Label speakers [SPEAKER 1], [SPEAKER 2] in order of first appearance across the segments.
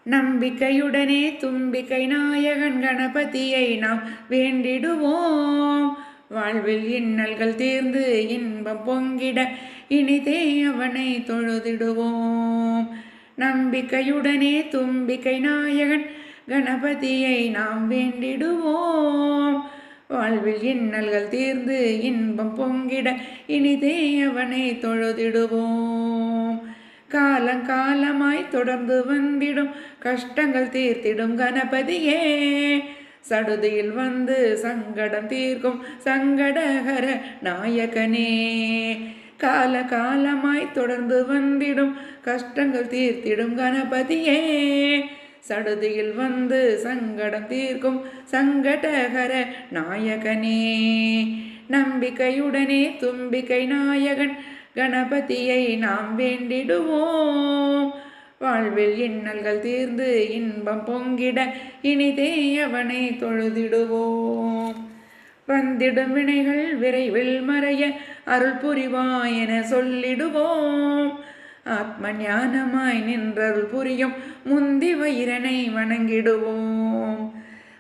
[SPEAKER 1] நம்பிக்கையுடனே தும்பிக்கை நாயகன் கணபதியை நாம் வேண்டிடுவோம். வாழ்வில் இன்னல்கள் தீர்ந்து இன்பம் பொங்கிட இனிதே அவனை தொழுதிடுவோம். நம்பிக்கையுடனே தும்பிக்கை நாயகன் கணபதியை நாம் வேண்டிடுவோம். வாழ்வில் இன்னல்கள் தீர்ந்து இன்பம் பொங்கிட இனிதே அவனை தொழுதிடுவோம். காலங்காலமாய் தொடர்ந்து வந்திடும் கஷ்டங்கள் தீர்த்திடும் கணபதியே, சடுதியில் வந்து சங்கடம் தீர்க்கும் சங்கடகர நாயகனே. காலகாலமாய் தொடர்ந்து வந்திடும் கஷ்டங்கள் தீர்த்திடும் கணபதியே, சடுதியில் வந்து சங்கடம் தீர்க்கும் சங்கடகர நாயகனே. நம்பிக்கையுடனே தும்பிக்கை நாயகன் கணபதியை நாம் வேண்டிடுவோம். வாழ்வில் இன்னல்கள் தீர்ந்து இன்பம் பொங்கிட இனிதே அவனை தொழுதிடுவோம். வந்திடும் வினைகள் விரைவில் மறைய அருள் புரிவாய் என சொல்லிடுவோம். ஆத்ம ஞானமாய் நின்றருள் புரியும் முந்தி வைரனை வணங்கிடுவோம்.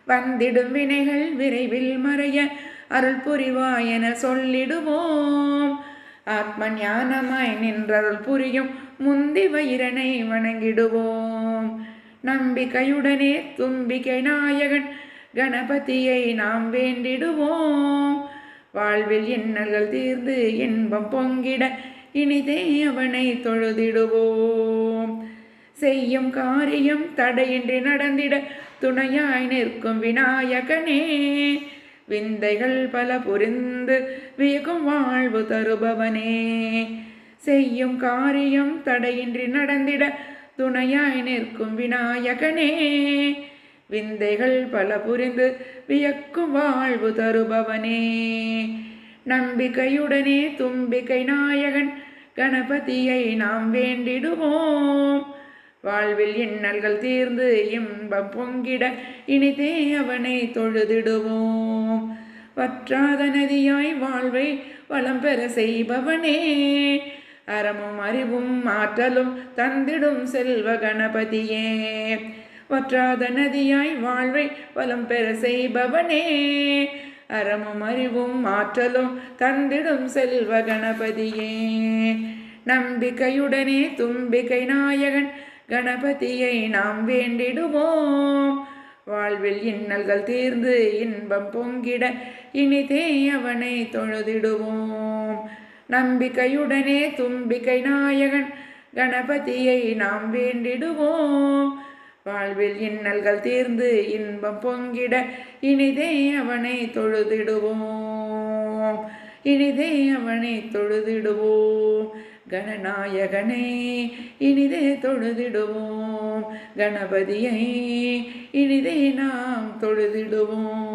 [SPEAKER 1] வந்திடும் வினைகள் விரைவில் மறைய அருள் புரிவாய் என சொல்லிடுவோம். ஆத்ம ஞானமாய் நின்றருள் புரியும் முந்தி வைரனை வணங்கிடுவோம். நம்பிக்கையுடனே தும்பிக்கை நாயகன் கணபதியை நாம் வேண்டிடுவோம். வாழ்வில் இன்னல்கள் தீர்ந்து இன்பம் பொங்கிட இனிதே அவனை தொழுதிடுவோம். செய்யும் காரியம் தடையின்றி நடந்திட துணையாய் நிற்கும் விநாயகனே, விந்தைகள் பல புரிந்து வியக்கும் வாழ்வு தருபவனே. செய்யும் காரியம் தடையின்றி நடந்திட துணையாய் நிற்கும் விநாயகனே, விந்தைகள் பல புரிந்து வியக்கும் வாழ்வு தருபவனே. நம்பிக்கையுடனே தும்பிக்கை நாயகன் கணபதியை நாம் வேண்டிடுவோம். வாழ்வில் இன்னல்கள் தீர்ந்து இன்பம் பொங்கிட இனிதே அவனை தொழுதிடுவோம். வற்றாத நதியாய் வாழ்வை வளம் பெற செய்பவனே, அறமும் அறிவும் ஆற்றலும் தந்திடும் செல்வ கணபதியே. வற்றாத நதியாய் வாழ்வை வளம் பெற செய்பவனே, அறமும் அறிவும் ஆற்றலும் தந்திடும் செல்வ கணபதியே. நம்பிக்கையுடனே தும்பிக்கை நாயகன் கணபதியை நாம் வேண்டிடுவோம். வாழ்வில் இன்னல்கள் தீர்ந்து இன்பம் பொங்கிட இனிதே அவனை தொழுதிடுவோம். நம்பிக்கையுடனே தும்பிக்கை நாயகன் கணபதியை நாம் வேண்டிடுவோம். வாழ்வில் இன்னல்கள் தீர்ந்து இன்பம் பொங்கிட இனிதே அவனை தொழுதிடுவோம். இனிதே அவனை தொழுதிடுவோம். கணநாயகனை இனிதே தொழுதிடுவோம். கணபதியை இனிதே நாம் தொழுதிடுவோம்.